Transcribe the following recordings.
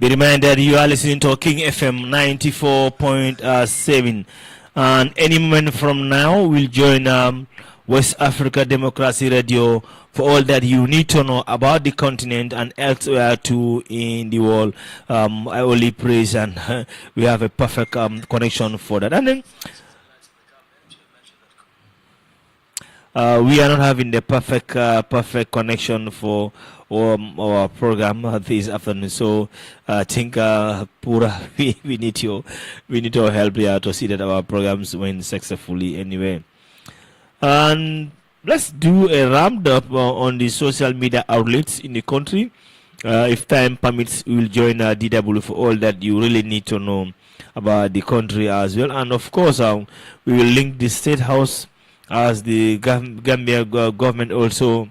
Be reminded you are listening to King FM 94.7, and any moment from now we'll join West Africa Democracy Radio for all that you need to know about the continent and elsewhere too in the world. I only praise, and we have a perfect connection for that. And then we are not having the perfect connection for our program this afternoon, so I think Pura, we need your help here to see that our programs went successfully anyway. And let's do a roundup on the social media outlets in the country. If time permits, we will join DW for all that you really need to know about the country as well. And of course, we will link the State House as the Gambia government also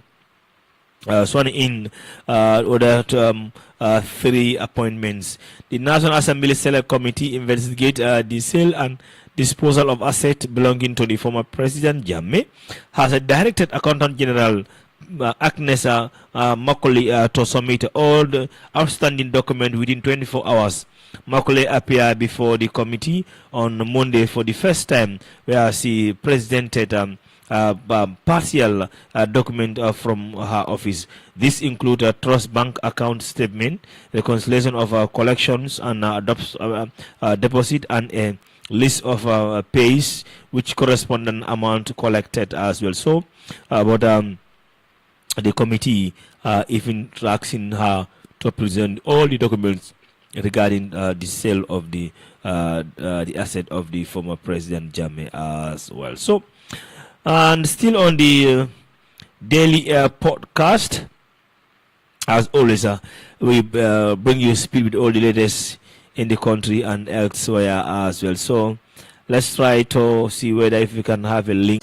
sworn in order to 3 appointments. The National Assembly Select Committee investigate the sale and disposal of assets belonging to the former President Jammeh, has directed Accountant General Agnes Macaulay to submit all the outstanding documents within 24 hours. Macaulay appeared before the committee on Monday for the first time, where she presented partial document from her office. This includes a trust bank account statement, reconciliation of collections and deposit, and a list of pays which correspondent amount collected as well. So, but the committee even asking her to present all the documents regarding the sale of the asset of the former President Jammeh as well. So, and still on the daily podcast, as always, we bring you speed with all the latest in the country and elsewhere as well. So let's try to see whether if we can have a link.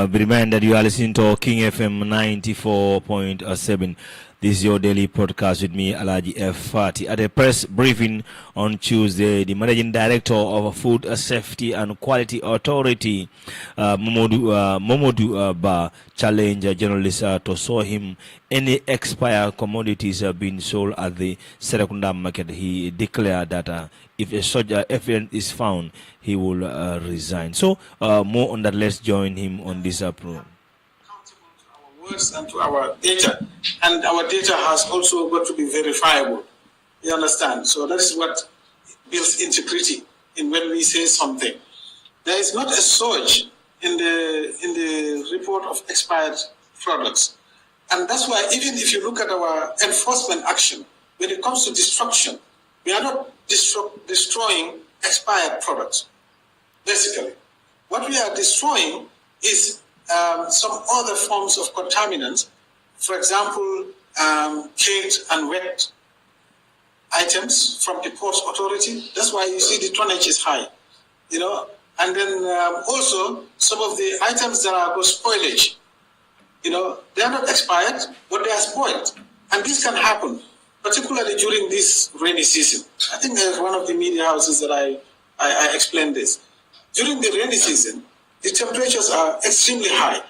Be reminded you are listening to King FM 94.7. This is your daily podcast with me, Alaji F. Fati. At a press briefing on Tuesday, the Managing Director of Food Safety and Quality Authority, Momodu Ba, challenged journalists to show him any expired commodities being sold at the Serekunda market. He declared that if such evidence is found, he will resign. So, more on that, let's join him on this program. words and to our data. And our data has also got to be verifiable. You understand? So that is what builds integrity in when we say something. There is not a surge in the report of expired products. And that's why even if you look at our enforcement action, when it comes to destruction, we are not destroying expired products, basically. What we are destroying is some other forms of contaminants, for example, caked and wet items from the Ports Authority. That's why you see the tonnage is high, you know. And then also some of the items that are spoilage, you know, they are not expired, but they are spoiled. And this can happen, particularly during this rainy season. I think there's one of the media houses that I explained this. During the rainy season, the temperatures are extremely high.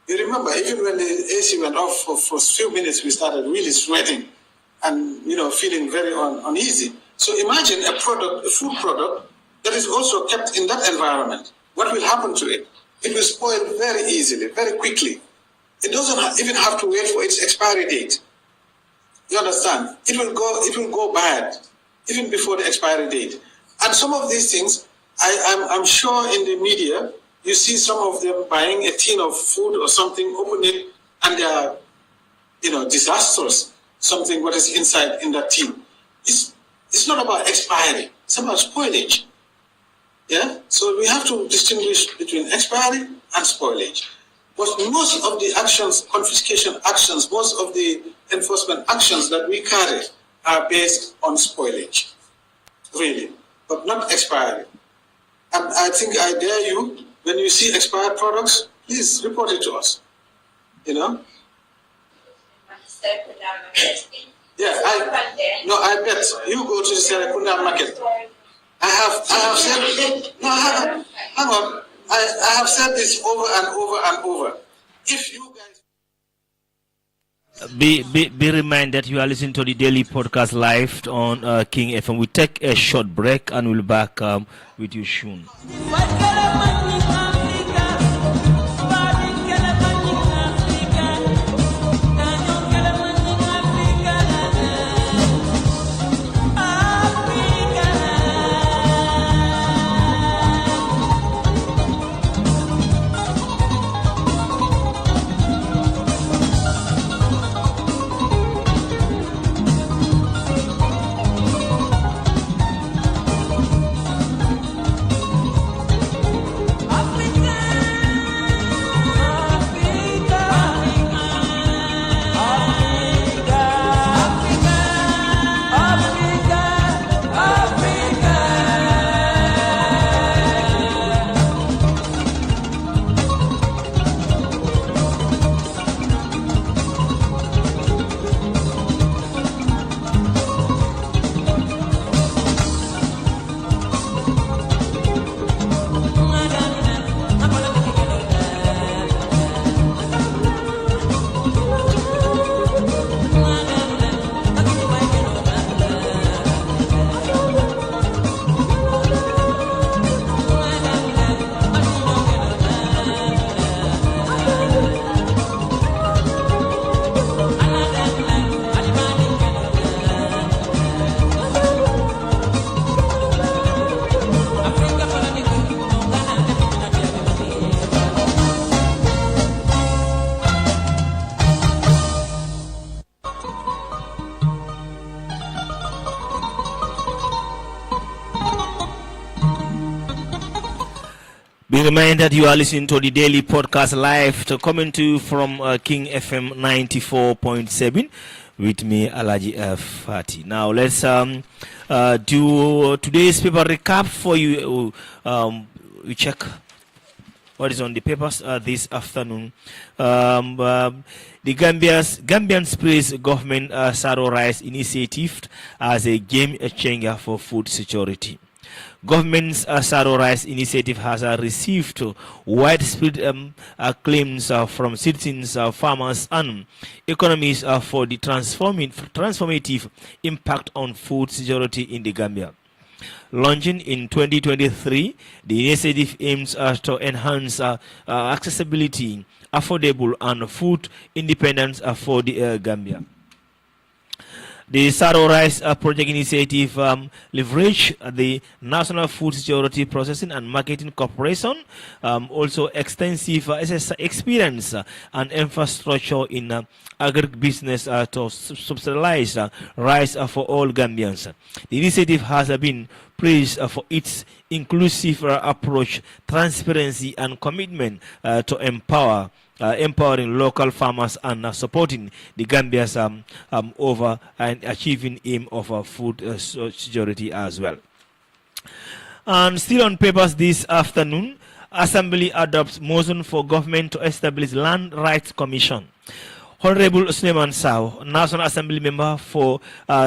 You remember, even when the AC went off for a few minutes, we started really sweating and, you know, feeling very uneasy. So imagine a food product, that is also kept in that environment. What will happen to it? It will spoil very easily, very quickly. It doesn't even have to wait for its expiry date. You understand? It will go bad even before the expiry date. And some of these things, I'm sure in the media, you see some of them buying a tin of food or something, open it, and they are, you know, disastrous. Something what is inside in that tin. It's not about expiry. It's about spoilage. Yeah, so we have to distinguish between expiry and spoilage. But most of the actions, confiscation actions, most of the enforcement actions that we carry are based on spoilage, really, but not expiry. And I think I dare you, when you see expired products, please report it to us. You know? Yeah, I bet you go to the Serekunda market. I have said, no, hang on. I have said this over and over and over. If you guys be reminded you are listening to the daily podcast live on King FM. We take a short break and we'll be back with you soon. Be reminded you are listening to the daily podcast live coming to you from King FM 94.7 with me, Alaji F. Fati. Now let's do today's paper recap for you. We check what is on the papers this afternoon. The Gambian praise government Saro Rice initiative as a game changer for food security. Government's Saro Rice initiative has received widespread claims from citizens, farmers, and economies for the transformative impact on food security in the Gambia. Launching in 2023, the initiative aims to enhance accessibility affordable and food independence for the Gambia. The Saro Rice Project Initiative leverage the National Food Security Processing and Marketing Corporation, also extensive experience and infrastructure in agribusiness to subsidize rice for all Gambians. The initiative has been praised for its inclusive approach, transparency, and commitment to empowering local farmers and supporting the Gambia's over and achieving aim of food security as well. And still on papers this afternoon, Assembly adopts motion for government to establish Land Rights Commission. Honorable Suleiman Sow, National Assembly member for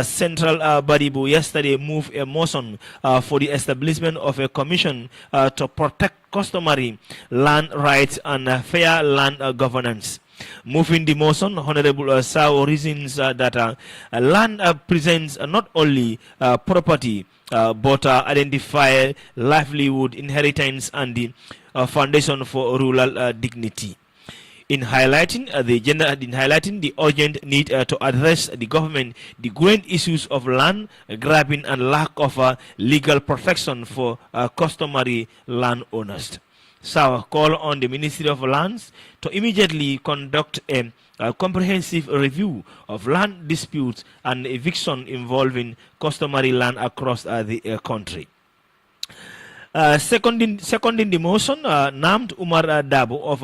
Central Baribu, yesterday moved a motion for the establishment of a commission to protect customary land rights and fair land governance. Moving the motion, Honorable Sow reasons that land presents not only property but identify livelihood, inheritance, and the foundation for rural dignity. In highlighting the urgent need to address the government the growing issues of land grabbing and lack of legal protection for customary landowners. So call on the Ministry of Lands to immediately conduct a comprehensive review of land disputes and eviction involving customary land across the country. Seconding the motion, named Umar Dabo of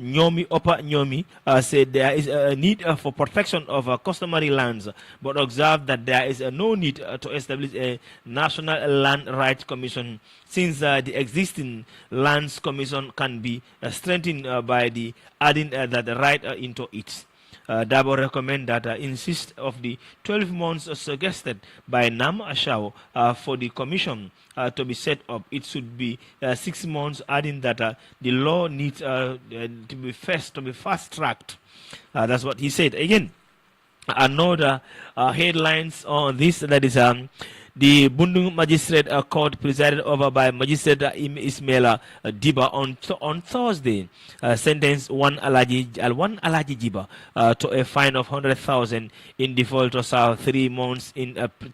Nyomi Upper Nyomi said there is a need for protection of customary lands, but observed that there is no need to establish a National Land Rights Commission since the existing Lands Commission can be strengthened by the adding that right into it. Dabo recommend that insist of the 12 months suggested by Nam Ashao for the commission to be set up. It should be 6 months, adding that the law needs to be fast tracked. That's what he said. Again, another headlines on this, that is the Bundung Magistrate Court, presided over by Magistrate Ismaila Diba, on Thursday, sentenced one Alaji Jiba to a fine of 100,000 in default of 3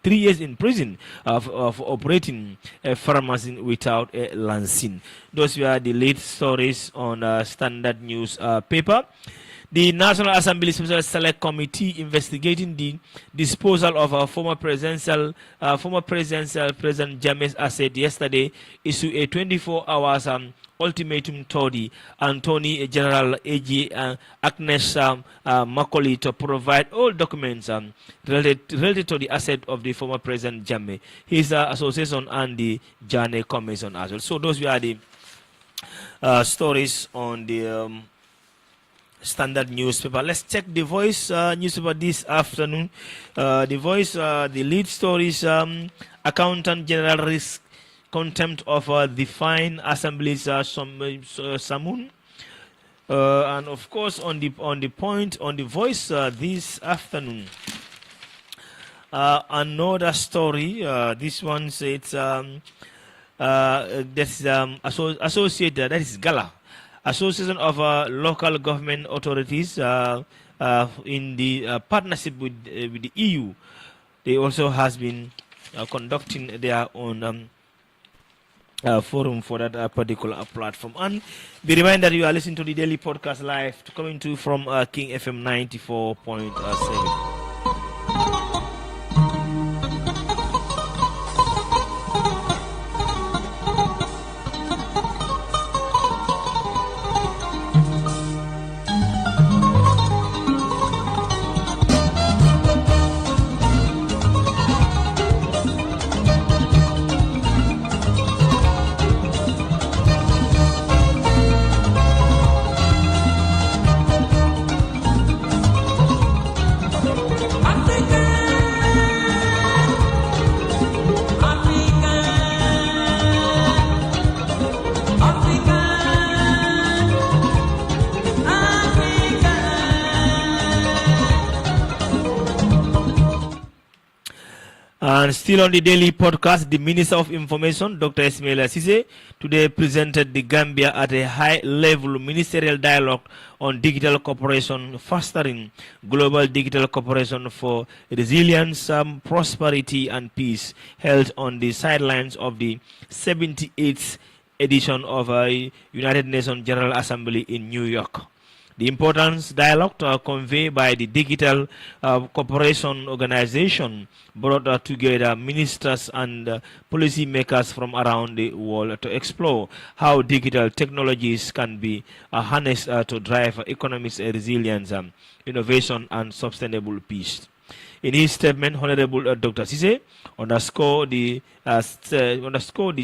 years in prison of operating a pharmacy without a license. Those were the lead stories on Standard News paper. The National Assembly Special Select Committee investigating the disposal of former President President James Asset yesterday issued a 24 hours ultimatum to the Attorney General A.G. Agnes Macaulay to provide all documents related to the asset of the former President Jammeh, his association, and the Janneh Commission as well. So those were the stories on the Standard newspaper. Let's check the Voice newspaper this afternoon. The Voice, the lead stories: Accountant General risk contempt of the fine Assembly's Samun, and of course on the Voice this afternoon. Another story. This one says that's associated. That is Gala. Association of local government authorities in the partnership with the EU. They also has been conducting their own forum for that particular platform. And be reminded that you are listening to the daily podcast live coming to from King FM 94.7. And still on the daily podcast, the Minister of Information, Dr. Ismaila Cisse, today presented the Gambia at a high-level ministerial dialogue on digital cooperation, fostering global digital cooperation for resilience, prosperity, and peace, held on the sidelines of the 78th edition of a United Nations General Assembly in New York. The importance dialogue conveyed by the Digital Cooperation Organization brought together ministers and policy makers from around the world to explore how digital technologies can be harnessed to drive economic resilience, innovation, and sustainable peace. In his statement, Honorable Dr. Cisse underscored the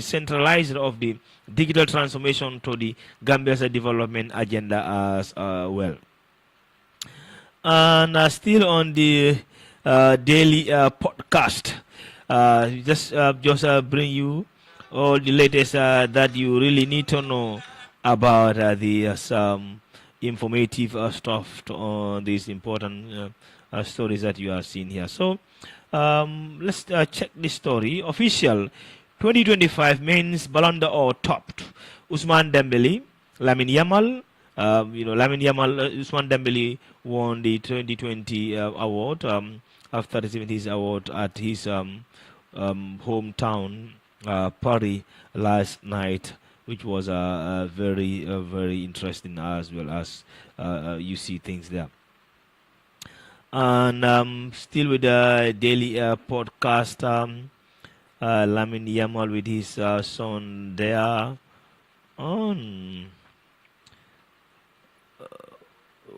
centralization of the digital transformation to the Gambia's development agenda as well. And still on the daily podcast, just bring you all the latest that you really need to know about the some informative stuff on these important stories that you are seeing here. So let's check this story. Official 2025 men's Ballon d'Or topped Usman Dembele, Lamine Yamal. Lamine Yamal, Usman Dembele won the 2020 award after receiving his award at his hometown, Paris, last night, which was very interesting as well as you see things there. And still with the daily podcast, Lamine Yamal with his son there on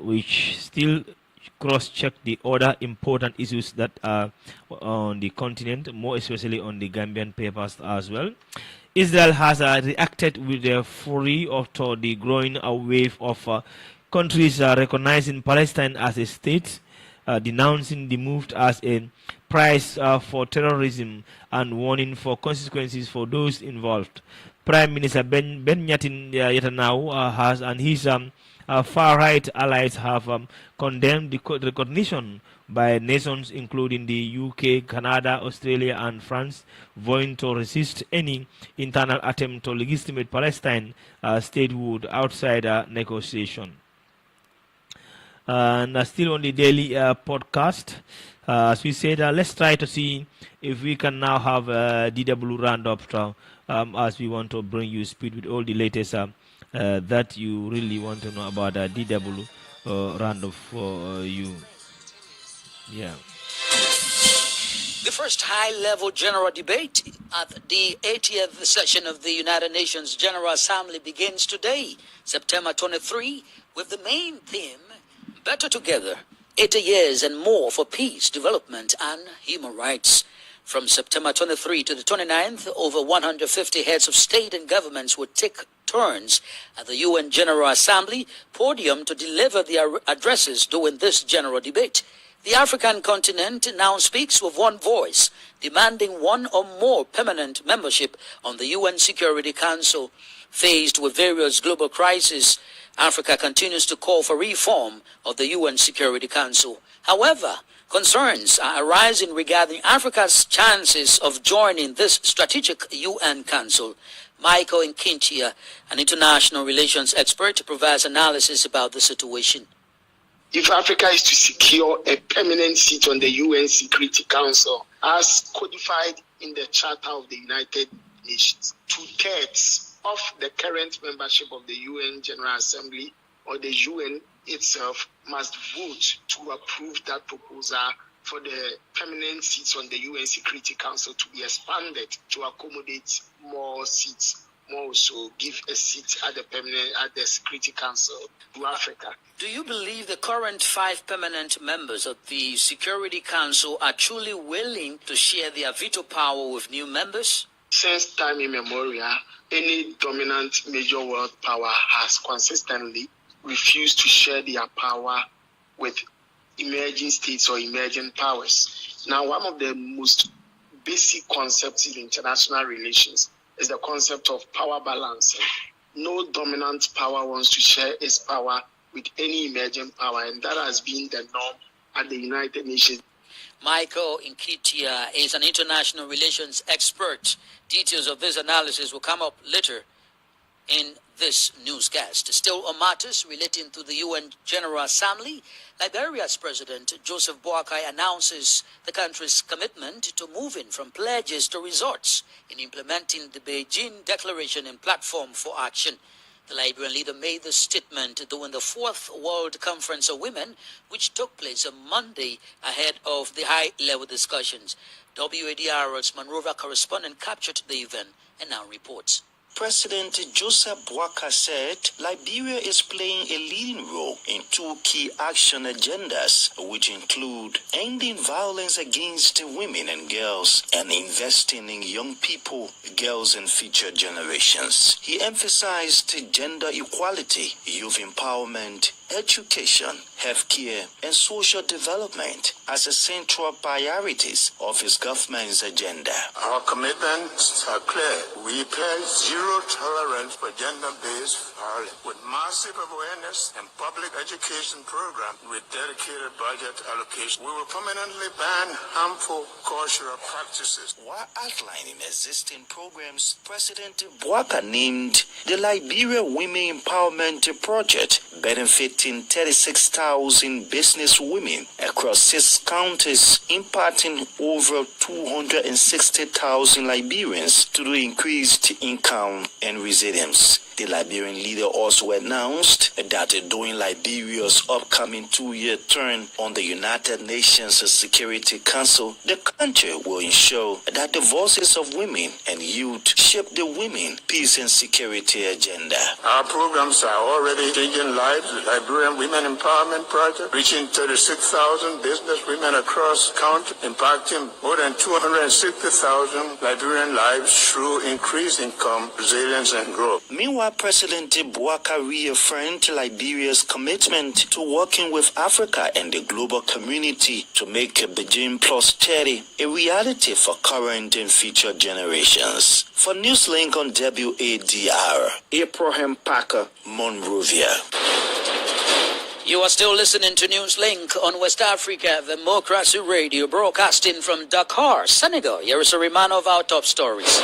which still cross-check the other important issues that are on the continent, more especially on the Gambian papers as well. Israel has reacted with a fury to the growing wave of countries recognizing Palestine as a state, denouncing the move as a price for terrorism and warning for consequences for those involved. Prime Minister Benjamin Netanyahu has and his far-right allies have condemned the recognition by nations including the UK, Canada, Australia, and France, vowing to resist any internal attempt to legitimate Palestine statehood outside negotiation. And still on the daily podcast, as we said, let's try to see if we can now have DW roundup as we want to bring you speed with all the latest that you really want to know about DW roundup for you. Yeah. The first high-level general debate at the 80th session of the United Nations General Assembly begins today, September 23, with the main theme, Better Together, 80 years and more for peace, development, and human rights. From September 23 to the 29th, over 150 heads of state and governments would take turns at the UN General Assembly podium to deliver their addresses during this general debate. The African continent now speaks with one voice, demanding one or more permanent membership on the UN Security Council. Faced with various global crises, Africa continues to call for reform of the UN Security Council. However, concerns are arising regarding Africa's chances of joining this strategic UN Council. Michael Nkintia, an international relations expert, provides analysis about the situation. If Africa is to secure a permanent seat on the UN Security Council, as codified in the Charter of the United Nations, 2/3 of the current membership of the UN General Assembly or the UN itself must vote to approve that proposal for the permanent seats on the UN Security Council to be expanded to accommodate more seats, more so give a seat at the Security Council to Africa. Do you believe the current 5 permanent members of the Security Council are truly willing to share their veto power with new members? Since time immemorial, any dominant major world power has consistently refused to share their power with emerging states or emerging powers. Now, one of the most basic concepts in international relations is the concept of power balancing. No dominant power wants to share its power with any emerging power, and that has been the norm at the United Nations. Michael Inkitia is an international relations expert. Details of this analysis will come up later in this newscast. Still on matters relating to the UN General Assembly, Liberia's President Joseph Boakai announces the country's commitment to moving from pledges to results in implementing the Beijing Declaration and Platform for Action. The Liberian leader made the statement during the 4th World Conference of Women, which took place on Monday ahead of the high-level discussions. WADR's Monrovia correspondent captured the event and now reports. President Joseph Boakai said Liberia is playing a leading role in 2 key action agendas, which include ending violence against women and girls and investing in young people, girls, and future generations. He emphasized gender equality, youth empowerment, education, healthcare, and social development as the central priorities of his government's agenda. Our commitments are clear. We pledge zero tolerance for gender-based violence with massive awareness and public education program with dedicated budget allocation. We will permanently ban harmful cultural practices. While outlining existing programs, President Boakai named the Liberia Women Empowerment Project, benefiting 36,000 business women across 6 counties, impacting over 260,000 Liberians through increased income and resilience. The Liberian leader also announced that during Liberia's upcoming 2-year term on the United Nations Security Council, the country will ensure that the voices of women and youth shape the women, peace and security agenda. Our programs are already changing lives. The Liberian Women Empowerment Project, reaching 36,000 business women across the country, impacting more than 260,000 Liberian lives through increased income, resilience, and growth. Meanwhile, President Boakai reaffirmed Liberia's commitment to working with Africa and the global community to make Beijing Plus 30 a reality for current and future generations. For Newslink on WADR, Abraham Parker, Monrovia. You are still listening to Newslink on West Africa Democracy Radio, broadcasting from Dakar, Senegal. Here is a reminder of our top stories.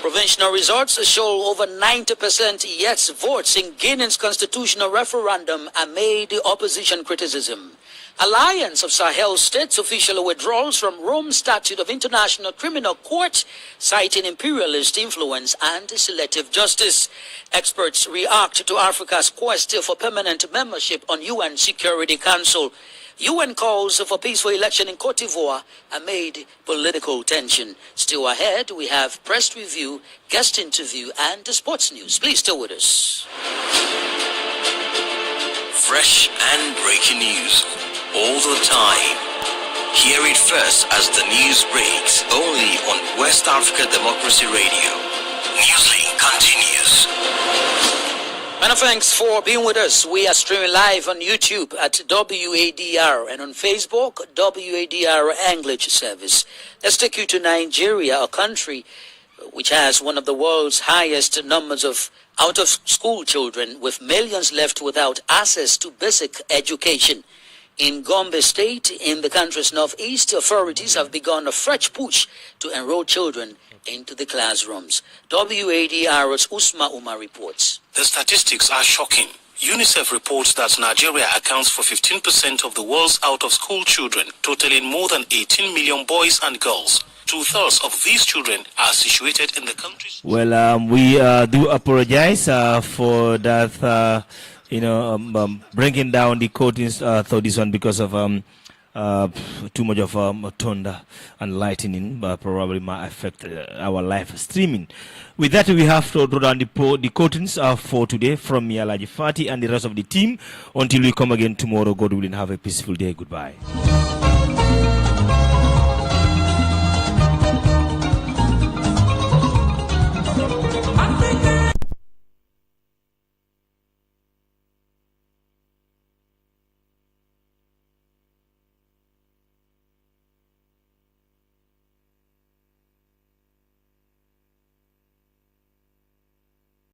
Provincial results show over 90% yes votes in Guinea's constitutional referendum amid opposition criticism. Alliance of Sahel states official withdrawals from Rome Statute of International Criminal Court, citing imperialist influence and selective justice. Experts react to Africa's quest for permanent membership on UN Security Council. UN calls for peaceful election in Cote d'Ivoire amid political tension. Still ahead, we have press review, guest interview, and sports news. Please stay with us. Fresh and breaking news all the time. Hear it first as the news breaks, only on West Africa Democracy Radio. Newslink continues. Many thanks for being with us. We are streaming live on YouTube at WADR and on Facebook, WADR English Service. Let's take you to Nigeria, a country which has one of the world's highest numbers of out-of-school children, with millions left without access to basic education. In Gambia State, in the country's northeast, authorities have begun a fresh push to enroll children into the classrooms. WADR's Usma Umar reports. The statistics are shocking. UNICEF reports that Nigeria accounts for 15% of the world's out-of-school children, totaling more than 18 million boys and girls. 2/3 of these children are situated in the countries. Well, we do apologize for that, bringing down the coatings through this one because of too much of thunder and lightning, probably might affect our live streaming. With that, we have to draw down the curtains for today from me, Alaji Fati, and the rest of the team. Until we come again tomorrow, God willing, have a peaceful day. Goodbye.